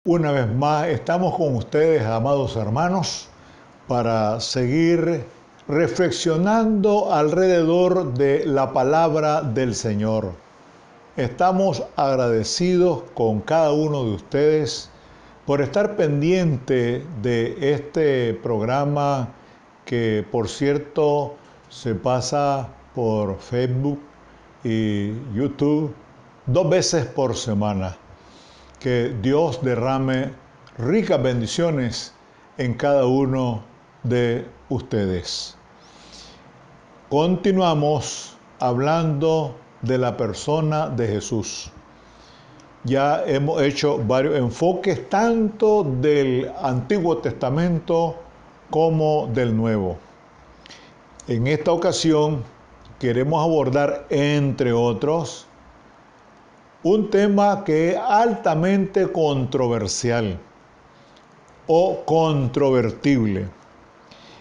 Una vez más estamos con ustedes, amados hermanos, para seguir reflexionando alrededor de la palabra del Señor. Estamos agradecidos con cada uno de ustedes por estar pendiente de este programa que, por cierto, se pasa por Facebook y YouTube 2 veces por semana. Que Dios derrame ricas bendiciones en cada uno de ustedes. Continuamos hablando de la persona de Jesús. Ya hemos hecho varios enfoques tanto del Antiguo Testamento como del Nuevo. En esta ocasión queremos abordar, entre otros, un tema que es altamente controversial o controvertible.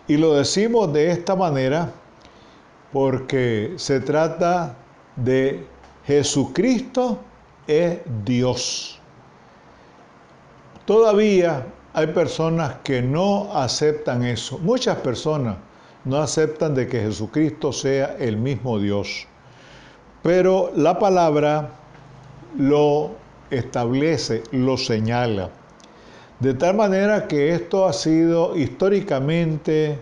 Y lo decimos de esta manera porque se trata de Jesucristo es Dios. Todavía hay personas que no aceptan eso. Muchas personas no aceptan de que Jesucristo sea el mismo Dios. Pero la palabra lo establece, lo señala. De tal manera que esto ha sido históricamente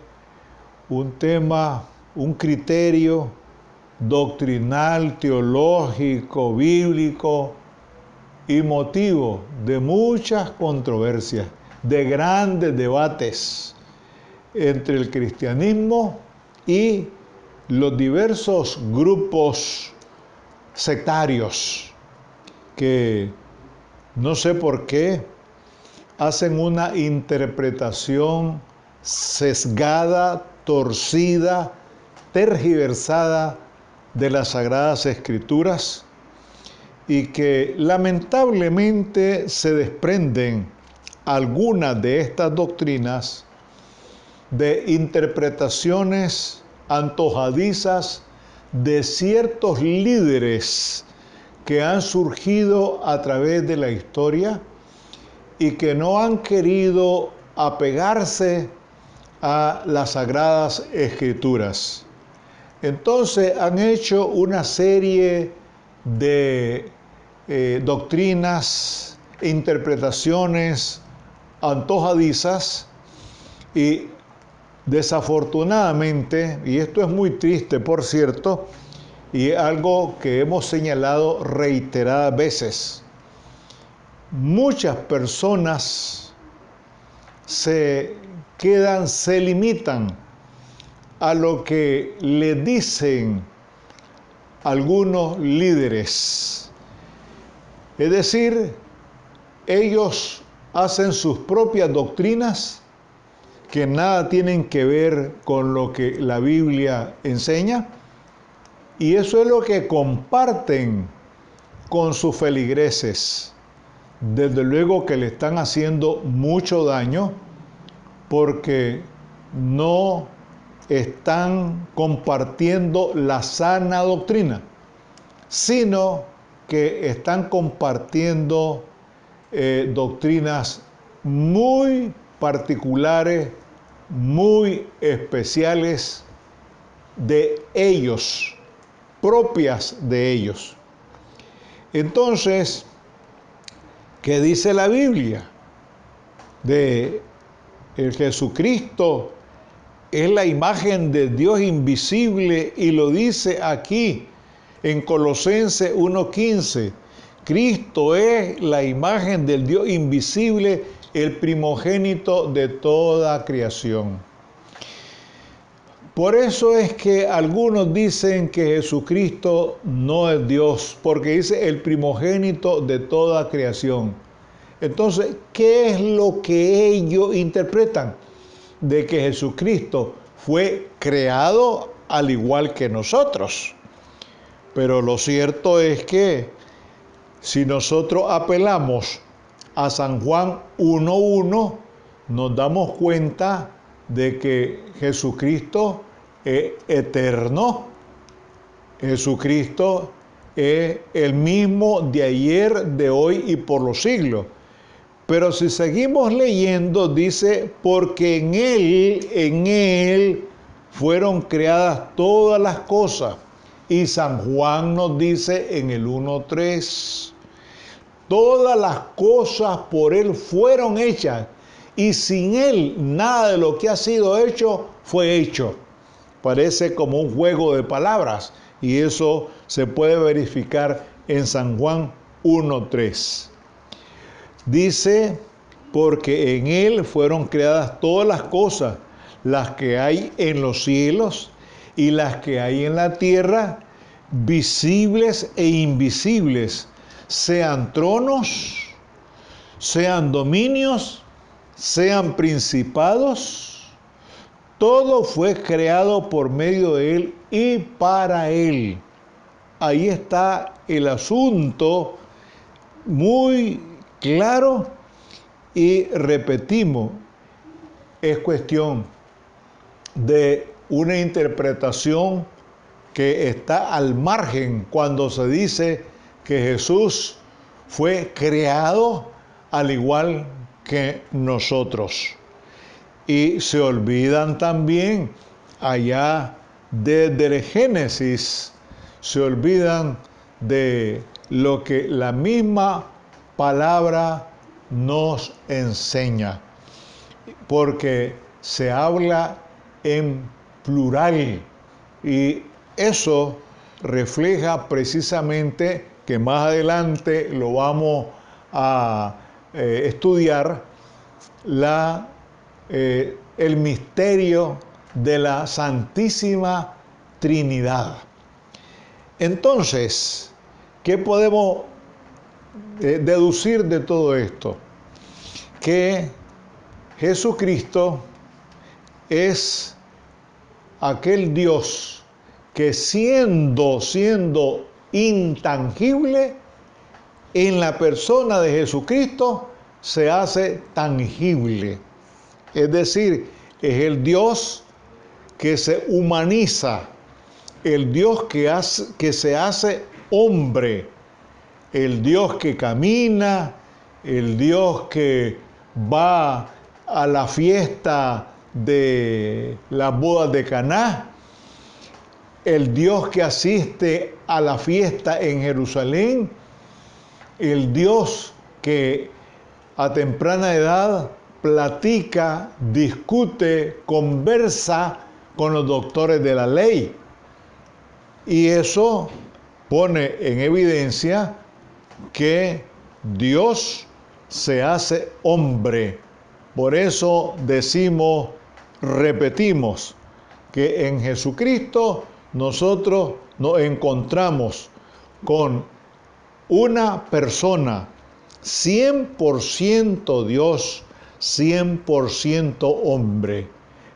un tema, un criterio doctrinal, teológico, bíblico y motivo de muchas controversias, de grandes debates entre el cristianismo y los diversos grupos sectarios que no sé por qué hacen una interpretación sesgada, torcida, tergiversada de las Sagradas Escrituras y que lamentablemente se desprenden algunas de estas doctrinas de interpretaciones antojadizas de ciertos líderes que han surgido a través de la historia y que no han querido apegarse a las Sagradas Escrituras. Entonces han hecho una serie de doctrinas, interpretaciones antojadizas y desafortunadamente, y esto es muy triste por cierto, y algo que hemos señalado reiteradas veces, muchas personas se limitan a lo que le dicen algunos líderes. Es decir, ellos hacen sus propias doctrinas que nada tienen que ver con lo que la Biblia enseña, y eso es lo que comparten con sus feligreses. Desde luego que le están haciendo mucho daño porque no están compartiendo la sana doctrina, sino que están compartiendo doctrinas muy particulares, muy especiales de ellos, propias de ellos. Entonces, ¿qué dice la Biblia? De el Jesucristo es la imagen de Dios invisible, y lo dice aquí en Colosenses 1:15. Cristo es la imagen del Dios invisible, el primogénito de toda creación. Por eso es que algunos dicen que Jesucristo no es Dios, porque dice el primogénito de toda creación. Entonces, ¿qué es lo que ellos interpretan? De que Jesucristo fue creado al igual que nosotros. Pero lo cierto es que si nosotros apelamos a San Juan 1:1, nos damos cuenta de que Jesucristo es eterno. Jesucristo es el mismo de ayer, de hoy y por los siglos. Pero si seguimos leyendo, dice, porque en Él fueron creadas todas las cosas. Y San Juan nos dice en el 1:3, todas las cosas por Él fueron hechas, y sin Él nada de lo que ha sido hecho fue hecho. Parece como un juego de palabras, y eso se puede verificar en San Juan 1:3. Dice, porque en Él fueron creadas todas las cosas, las que hay en los cielos y las que hay en la tierra, visibles e invisibles, sean tronos, sean dominios, sean principados. Todo fue creado por medio de Él y para Él. Ahí está el asunto muy claro, y repetimos, es cuestión de una interpretación que está al margen cuando se dice que Jesús fue creado al igual que nosotros. Y se olvidan también allá desde el Génesis, se olvidan de lo que la misma palabra nos enseña, porque se habla en plural, y eso refleja precisamente, que más adelante lo vamos a estudiar, el misterio de la Santísima Trinidad. Entonces, ¿qué podemos deducir de todo esto? Que Jesucristo es aquel Dios que siendo intangible, en la persona de Jesucristo se hace tangible. Es decir, es el Dios que se humaniza, el Dios que se hace hombre, el Dios que camina, el Dios que va a la fiesta de las bodas de Caná, el Dios que asiste a la fiesta en Jerusalén, el Dios que a temprana edad platica, discute, conversa con los doctores de la ley. Y eso pone en evidencia que Dios se hace hombre. Por eso decimos, repetimos, que en Jesucristo nosotros nos encontramos con una persona 100% Dios, 100% hombre.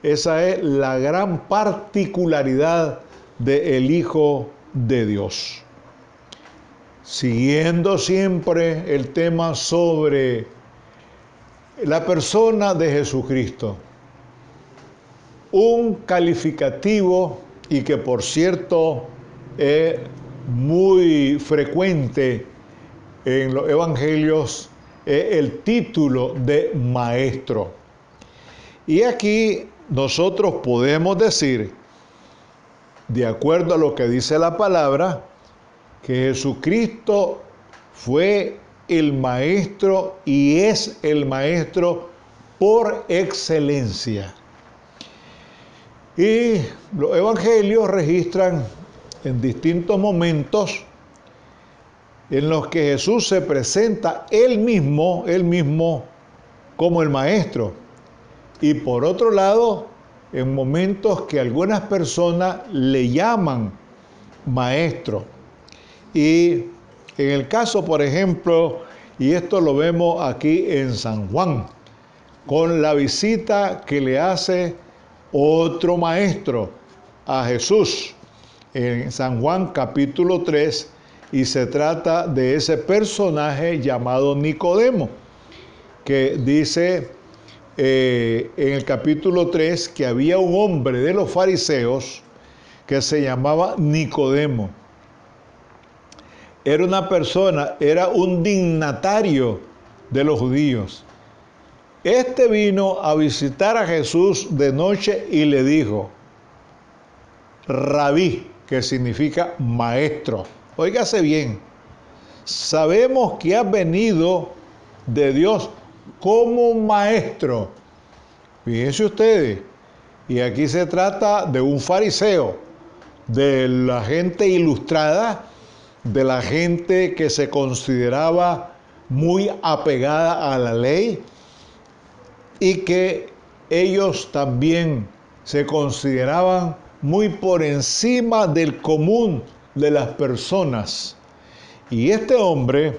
Esa es la gran particularidad del Hijo de Dios. Siguiendo siempre el tema sobre la persona de Jesucristo, un calificativo, y que por cierto es muy frecuente en los evangelios, es el título de maestro. Y aquí nosotros podemos decir, de acuerdo a lo que dice la palabra, que Jesucristo fue el maestro y es el maestro por excelencia. Y los evangelios registran en distintos momentos en los que Jesús se presenta él mismo como el maestro. Y por otro lado, en momentos que algunas personas le llaman maestro. Y en el caso, por ejemplo, y esto lo vemos aquí en San Juan, con la visita que le hace otro maestro a Jesús en San Juan capítulo 3, y se trata de ese personaje llamado Nicodemo, que dice en el capítulo 3 que había un hombre de los fariseos que se llamaba Nicodemo. Era una persona, era un dignatario de los judíos. Este vino a visitar a Jesús de noche y le dijo, Rabí, que significa maestro. Óigase bien, sabemos que has venido de Dios como maestro. Fíjense ustedes, y aquí se trata de un fariseo, de la gente ilustrada, de la gente que se consideraba muy apegada a la ley y que ellos también se consideraban muy por encima del común de las personas. Y este hombre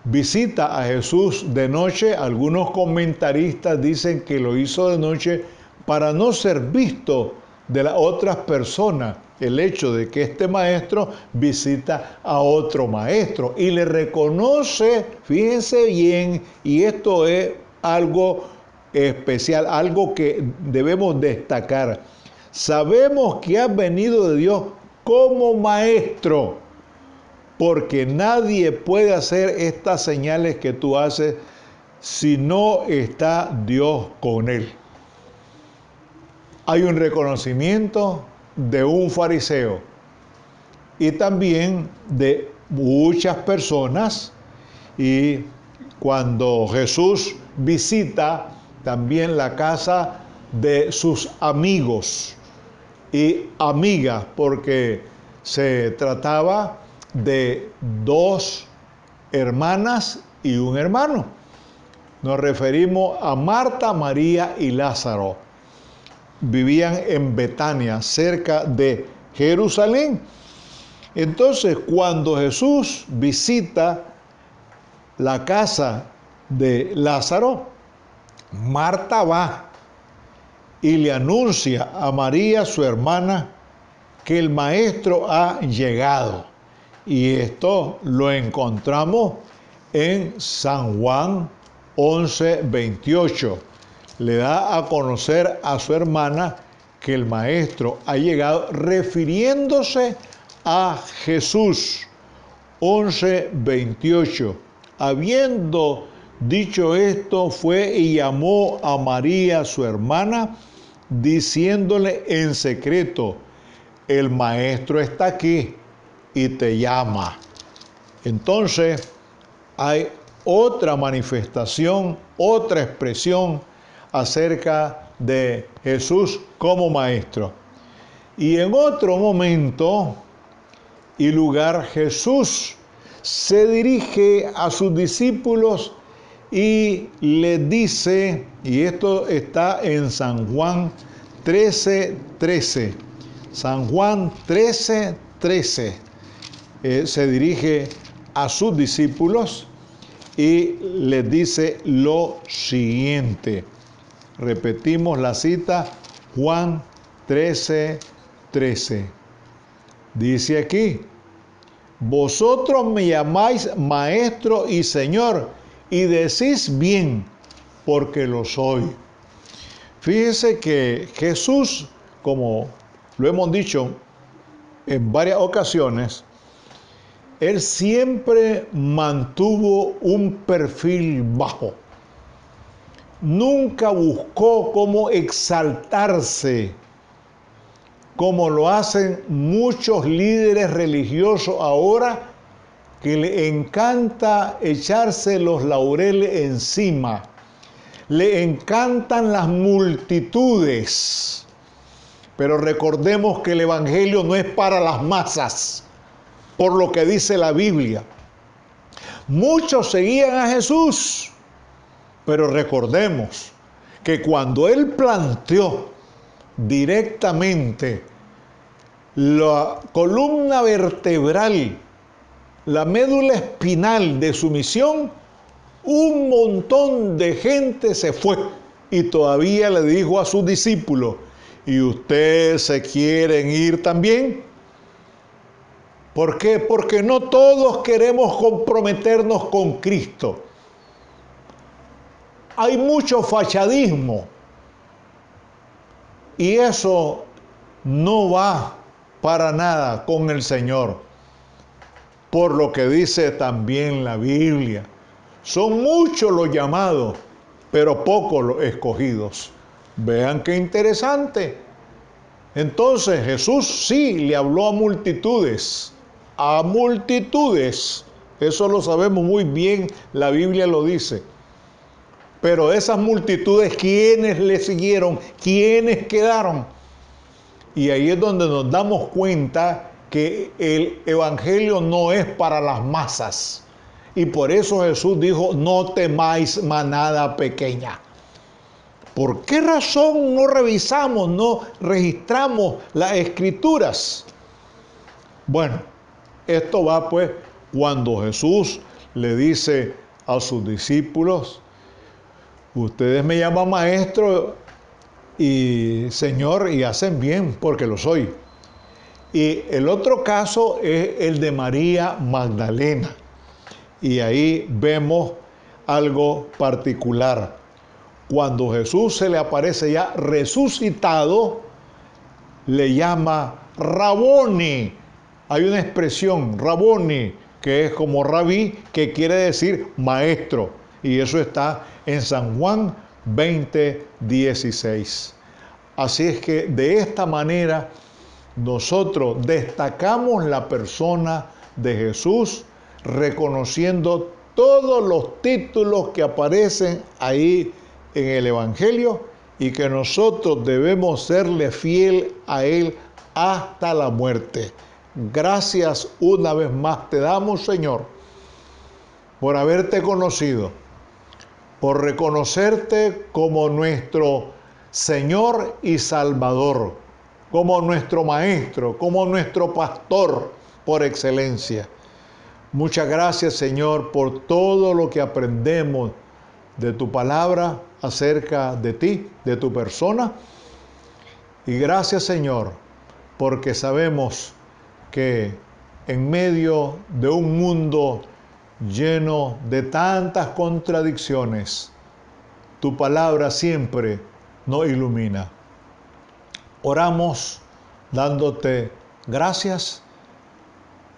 visita a Jesús de noche. Algunos comentaristas dicen que lo hizo de noche para no ser visto de las otras personas. El hecho de que este maestro visita a otro maestro y le reconoce, fíjense bien, y esto es algo especial, algo que debemos destacar. Sabemos que has venido de Dios como maestro, porque nadie puede hacer estas señales que tú haces si no está Dios con él. Hay un reconocimiento de un fariseo y también de muchas personas, y cuando Jesús visita también la casa de sus amigos y amigas, porque se trataba de dos hermanas y un hermano. Nos referimos a Marta, María y Lázaro. Vivían en Betania, cerca de Jerusalén. Entonces, cuando Jesús visita la casa de Lázaro, Marta va y le anuncia a María, su hermana, que el maestro ha llegado. Y esto lo encontramos en San Juan 11:28. Le da a conocer a su hermana que el maestro ha llegado, refiriéndose a Jesús. 11:28. Habiendo dicho esto, fue y llamó a María, su hermana, diciéndole en secreto, el maestro está aquí y te llama. Entonces, hay otra manifestación, otra expresión acerca de Jesús como maestro. Y en otro momento y lugar, Jesús se dirige a sus discípulos y les dice, y esto está en San Juan 13:13. San Juan 13:13. Se dirige a sus discípulos y les dice lo siguiente. Repetimos la cita, Juan 13:13. Dice aquí, vosotros me llamáis maestro y señor, y decís bien, porque lo soy. Fíjese que Jesús, como lo hemos dicho en varias ocasiones, él siempre mantuvo un perfil bajo. Nunca buscó cómo exaltarse, como lo hacen muchos líderes religiosos ahora, que le encanta echarse los laureles encima. Le encantan las multitudes. Pero recordemos que el evangelio no es para las masas, por lo que dice la Biblia. Muchos seguían a Jesús, pero recordemos que cuando él planteó directamente la columna vertebral, la médula espinal de su misión, un montón de gente se fue y todavía le dijo a sus discípulos, ¿y ustedes se quieren ir también? ¿Por qué? Porque no todos queremos comprometernos con Cristo. Hay mucho fachadismo y eso no va para nada con el Señor. Por lo que dice también la Biblia, Son muchos los llamados, pero pocos los escogidos. Vean qué interesante. Entonces Jesús sí le habló a multitudes, eso lo sabemos muy bien, la Biblia lo dice. Pero esas multitudes, ¿quiénes le siguieron? ¿Quiénes quedaron? Y ahí es donde nos damos cuenta que el evangelio no es para las masas. Y por eso Jesús dijo, no temáis manada pequeña. ¿Por qué razón no revisamos, no registramos las escrituras? Bueno, esto va pues cuando Jesús le dice a sus discípulos, ustedes me llaman maestro y Señor y hacen bien porque lo soy. Y el otro caso es el de María Magdalena. Y ahí vemos algo particular. Cuando Jesús se le aparece ya resucitado, le llama Raboni. Hay una expresión, Raboni, que es como rabí, que quiere decir maestro. Y eso está en San Juan 20:16. Así es que de esta manera nosotros destacamos la persona de Jesús, reconociendo todos los títulos que aparecen ahí en el Evangelio y que nosotros debemos serle fiel a Él hasta la muerte. Gracias una vez más te damos, Señor, por haberte conocido, por reconocerte como nuestro Señor y Salvador, como nuestro Maestro, como nuestro Pastor por excelencia. Muchas gracias, Señor, por todo lo que aprendemos de tu palabra acerca de ti, de tu persona. Y gracias, Señor, porque sabemos que en medio de un mundo lleno de tantas contradicciones, tu palabra siempre nos ilumina. Oramos dándote gracias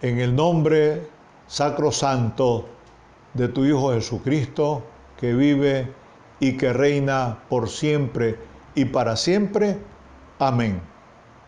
en el nombre sacrosanto de tu Hijo Jesucristo, que vive y que reina por siempre y para siempre. Amén.